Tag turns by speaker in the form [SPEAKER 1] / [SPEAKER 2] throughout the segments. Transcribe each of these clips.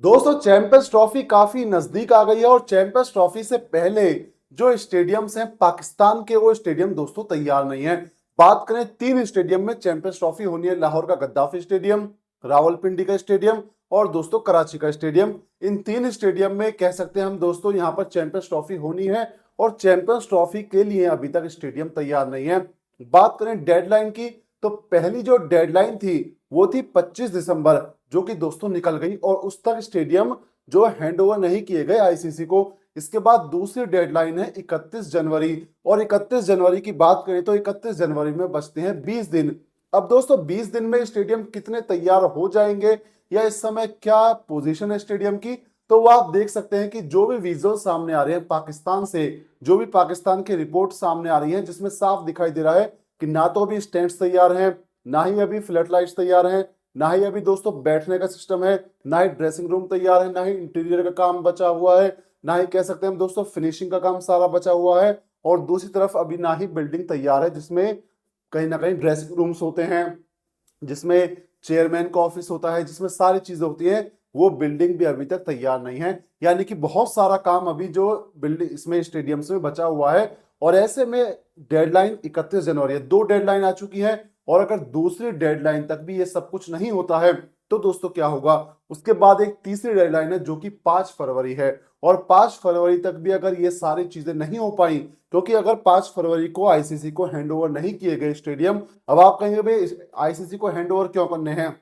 [SPEAKER 1] दोस्तों champions trophy काफी नजदीक आ गई है और चैंपियंस ट्रॉफी से पहले जो स्टेडियम्स हैं पाकिस्तान के, वो स्टेडियम दोस्तों तैयार नहीं है। बात करें तीन स्टेडियम में चैंपियंस ट्रॉफी होनी है, लाहौर का गद्दाफी स्टेडियम, रावलपिंडी का स्टेडियम और दोस्तों कराची का स्टेडियम। इन तीन स्टेडियम में कह सकते हैं हम दोस्तों यहाँ पर चैंपियंस ट्रॉफी होनी है और चैंपियंस ट्रॉफी के लिए अभी तक स्टेडियम तैयार नहीं है। बात करें डेडलाइन की, तो पहली जो डेडलाइन थी वो थी 25 दिसंबर, जो कि दोस्तों निकल गई और उस तक स्टेडियम जो हैंडओवर नहीं किए गए आईसीसी को। इसके बाद दूसरी डेडलाइन है 31 जनवरी, और 31 जनवरी की बात करें तो 31 जनवरी में बचते हैं 20 दिन। अब दोस्तों 20 दिन में स्टेडियम कितने तैयार हो जाएंगे या इस समय क्या पोजीशन है स्टेडियम की, तो वो आप देख सकते हैं कि जो भी विजुअल सामने आ रहे हैं पाकिस्तान से, जो भी पाकिस्तान की रिपोर्ट सामने आ रही है, जिसमें साफ दिखाई दे रहा है कि ना तो अभी स्टैंड्स तैयार हैं, ना ही अभी फ्लड लाइट्स तैयार हैं, ना ही अभी दोस्तों बैठने का सिस्टम है, ना ही ड्रेसिंग रूम तैयार है, ना ही इंटीरियर का काम बचा हुआ है, ना ही कह सकते हैं हम दोस्तों फिनिशिंग का काम सारा बचा हुआ है। और दूसरी तरफ अभी ना ही बिल्डिंग तैयार है जिसमें कहीं ना कहीं ड्रेसिंग रूम्स होते हैं, जिसमें चेयरमैन का ऑफिस होता है, जिसमें सारी चीजें होती है, वो बिल्डिंग भी अभी तक तैयार नहीं है। यानी कि बहुत सारा काम अभी जो बिल्डिंग इसमें स्टेडियम्स में बचा हुआ है। और ऐसे में डेडलाइन 31 जनवरी है, दो डेडलाइन आ चुकी है। और अगर दूसरी डेडलाइन तक भी ये सब कुछ नहीं होता है तो दोस्तों क्या होगा, उसके बाद एक तीसरी डेडलाइन है जो कि 5 फरवरी है। और 5 फरवरी तक भी अगर ये सारी चीजें नहीं हो पाई, क्योंकि अगर 5 फरवरी को आईसीसी को हैंडओवर नहीं किए गए स्टेडियम, अब आप कहेंगे भाई आईसीसी को हैंडओवर क्यों करने हैं,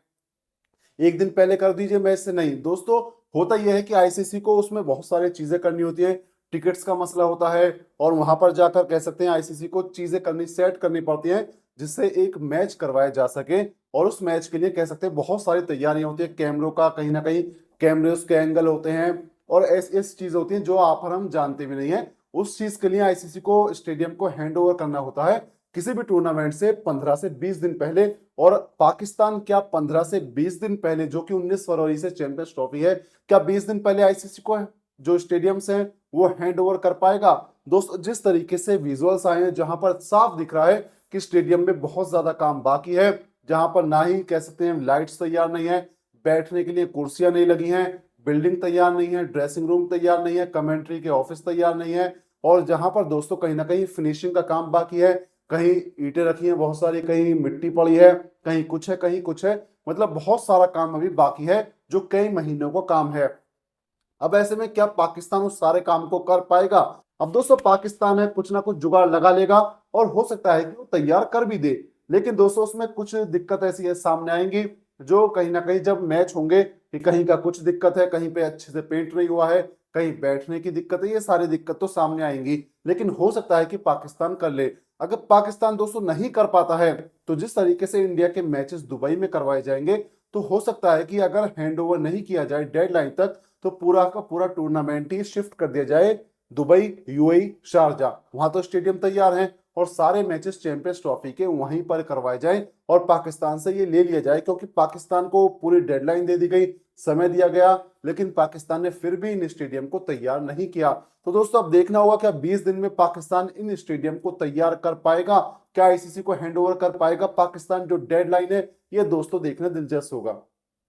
[SPEAKER 1] एक दिन पहले कर दीजिए मैच से। नहीं दोस्तों, होता यह है कि आईसीसी को उसमें बहुत सारी चीजें करनी होती है, टिकट्स का मसला होता है, और वहां पर जाकर कह सकते हैं आईसीसी को चीजें करनी सेट करनी पड़ती हैं जिससे एक मैच करवाया जा सके। और उस मैच के लिए कह सकते हैं बहुत सारी तैयारियां होती है, कैमरों का कहीं ना कहीं कैमरे उसके एंगल होते हैं और ऐसी चीज होती है जो आप और हम जानते भी नहीं है। उस चीज के लिए आईसीसी को स्टेडियम को हैंड ओवर करना होता है किसी भी टूर्नामेंट से 15 से 20 दिन पहले। और पाकिस्तान क्या 15 से 20 दिन पहले, जो कि 19 फरवरी से चैंपियंस ट्रॉफी है, क्या 20 दिन पहले आईसीसी को जो स्टेडियम्स हैं वो हैंड ओवर कर पाएगा? दोस्तों जिस तरीके से विजुअल्स आए हैं जहां पर साफ दिख रहा है कि स्टेडियम में बहुत ज्यादा काम बाकी है, जहां पर ना ही कह सकते हैं लाइट्स तैयार नहीं है, बैठने के लिए कुर्सियां नहीं लगी हैं, बिल्डिंग तैयार नहीं है, ड्रेसिंग रूम तैयार नहीं है, कमेंट्री के ऑफिस तैयार नहीं है, और जहां पर दोस्तों कहीं ना कहीं फिनिशिंग का काम बाकी है, कहीं ईंटें रखी हैं बहुत सारी, कहीं मिट्टी पड़ी है, कहीं कुछ है कहीं कुछ है, मतलब बहुत सारा काम अभी बाकी है जो कई महीनों का काम है। अब ऐसे में क्या पाकिस्तान उस सारे काम को कर पाएगा? अब दोस्तों पाकिस्तान है कुछ ना कुछ जुगाड़ लगा लेगा और हो सकता है कि वो तैयार कर भी दे, लेकिन दोस्तों उसमें कुछ दिक्कत ऐसी है सामने आएंगी जो कहीं ना कहीं जब मैच होंगे कि कहीं का कुछ दिक्कत है, कहीं पे अच्छे से पेंट नहीं हुआ है, कहीं बैठने की दिक्कत है, ये सारी दिक्कत तो सामने आएंगी। लेकिन हो सकता है कि पाकिस्तान कर ले। अगर पाकिस्तान दोस्तों नहीं कर पाता है तो जिस तरीके से इंडिया के मैचेस दुबई में करवाए जाएंगे, तो हो सकता है कि अगर हैंडओवर नहीं किया जाए डेडलाइन तक तो पूरा का पूरा टूर्नामेंट ही शिफ्ट कर दिया जाए दुबई, यूएई, शारजा। वहां तो स्टेडियम तैयार हैं और सारे मैचेस चैंपियंस ट्रॉफी के वहीं पर करवाए जाएं और पाकिस्तान से ये ले लिया जाए, क्योंकि पाकिस्तान को पूरी डेडलाइन दे दी गई, समय दिया गया, लेकिन पाकिस्तान ने फिर भी इन स्टेडियम को तैयार नहीं किया। तो दोस्तों अब देखना होगा क्या 20 दिन में पाकिस्तान इन स्टेडियम को तैयार कर पाएगा, क्या आईसीसी को हैंडओवर कर पाएगा पाकिस्तान? जो डेडलाइन है ये दोस्तों देखना दिलचस्प होगा।